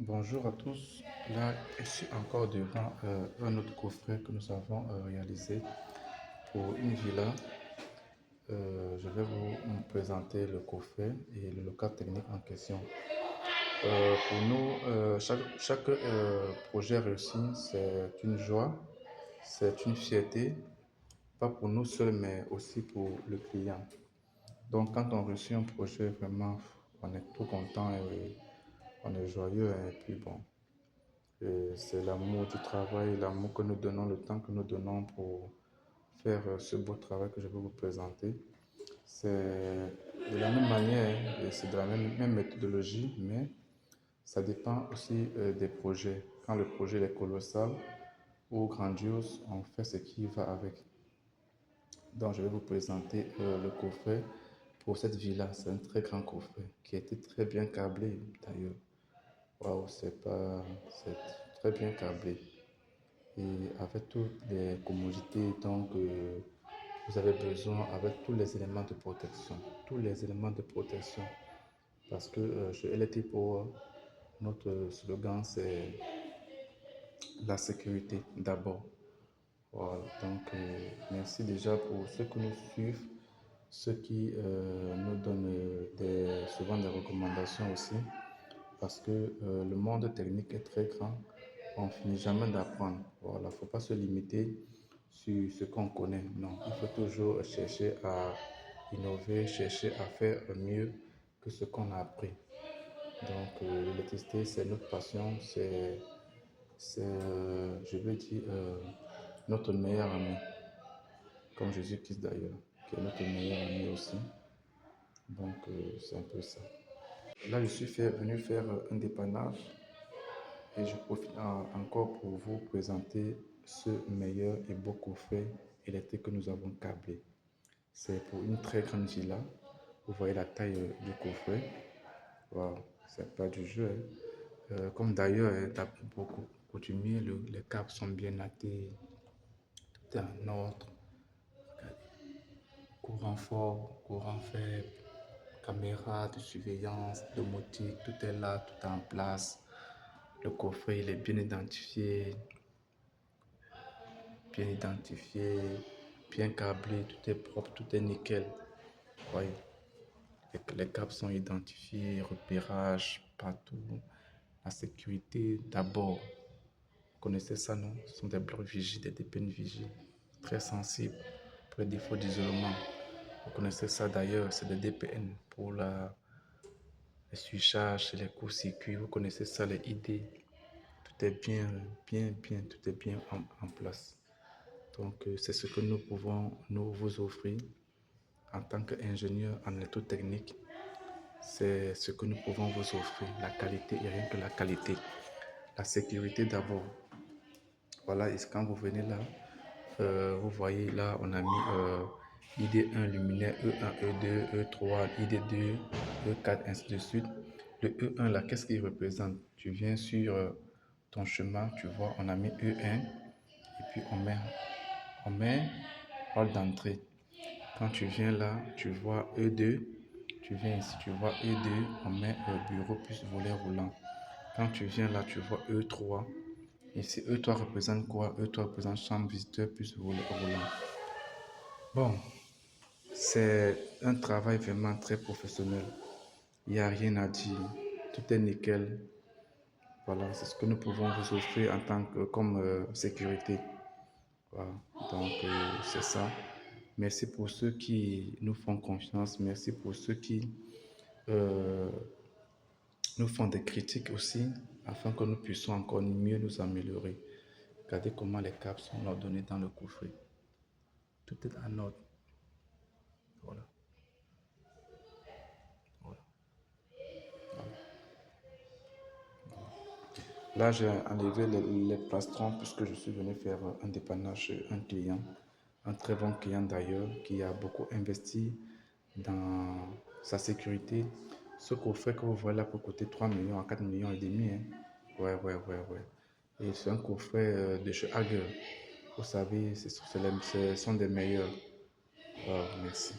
Bonjour à tous. Là, je suis encore devant un autre coffret que nous avons réalisé pour une villa. Je vais vous présenter le coffret et le local technique en question. Pour nous, chaque projet réussi, c'est une joie, c'est une fierté, pas pour nous seuls, mais aussi pour le client. Donc, quand on reçoit un projet, vraiment, on est tout content et on est joyeux. Et puis, bon. C'est l'amour du travail, l'amour que nous donnons, le temps que nous donnons pour faire ce beau travail que je vais vous présenter. C'est de la même manière et c'est de la même méthodologie, mais ça dépend aussi des projets. Quand le projet est colossal ou grandiose, on fait ce qui va avec. Donc, je vais vous présenter le coffret pour cette villa. C'est un très grand coffret qui a été très bien câblé d'ailleurs. Waouh, c'est très bien câblé et avec toutes les commodités vous avez besoin, avec tous les éléments de protection, tous les éléments de protection, parce que chez LT Power, notre slogan c'est la sécurité d'abord. Voilà, donc merci déjà pour ceux qui nous suivent, ceux qui nous donnent souvent des recommandations aussi, parce que le monde technique est très grand, on finit jamais d'apprendre. Voilà, faut pas se limiter sur ce qu'on connaît. Non, il faut toujours chercher à innover, chercher à faire mieux que ce qu'on a appris. Donc, l'électricité, c'est notre passion, je veux dire, notre meilleur ami, comme Jésus-Christ d'ailleurs, qui est notre meilleur ami aussi. Donc, c'est un peu ça. Là, je suis venu faire un dépannage et je profite encore pour vous présenter ce meilleur et beau coffret électrique que nous avons câblé. C'est pour une très grande villa. Vous voyez la taille du coffret. Wow, c'est pas du jeu, hein. Comme d'ailleurs, tu as beaucoup coutumier, les câbles sont bien nattés, tout est en ordre. Courant fort, courant faible, caméra de surveillance, domotique, tout est là, tout est en place. Le coffret, il est bien identifié, bien câblé, tout est propre, tout est nickel. Voyez, les câbles sont identifiés, repérage partout, la sécurité d'abord. Vous connaissez ça, non? Ce sont des blocs vigie, des DPN vigie, très sensibles pour les défauts d'isolement. Vous connaissez ça d'ailleurs, c'est des DPN pour les surcharges, les courts-circuits. Vous connaissez ça, les ID. Tout est tout est bien en place. Donc, c'est ce que nous pouvons nous vous offrir en tant qu'ingénieur en électrotechnique. C'est ce que nous pouvons vous offrir, la qualité et rien que la qualité. La sécurité d'abord. Voilà, et quand vous venez là, vous voyez là, on a mis ID1 luminaire, E1, E2, E3, ID2, E4, ainsi de suite. Le E1 là, qu'est-ce qu'il représente? Tu viens sur ton chemin, tu vois, on a mis E1 et puis on met hall d'entrée. Quand tu viens là, tu vois E2, tu viens ici, tu vois E2, on met bureau plus volet roulant. Quand tu viens là, tu vois E3. Ici, E3 représente quoi? E3 représente chambre visiteur plus volet roulant. Bon, c'est un travail vraiment très professionnel. Il n'y a rien à dire. Tout est nickel. Voilà, c'est ce que nous pouvons vous offrir en tant que comme sécurité. Voilà, donc c'est ça. Merci pour ceux qui nous font confiance. Merci pour ceux qui euh, nous font des critiques aussi, afin que nous puissions encore mieux nous améliorer. Regardez comment les câbles sont ordonnés dans le coffret. Tout est en ordre. Voilà. Voilà. Là, j'ai enlevé les plastrons puisque je suis venu faire un dépannage chez un client, un très bon client d'ailleurs, qui a beaucoup investi dans sa sécurité. Ce coffret que vous voyez là peut coûter 3 millions à 4 millions et demi, hein. Ouais. Et c'est un coffret de chez Hager. Vous savez, ce sont des meilleurs. Merci.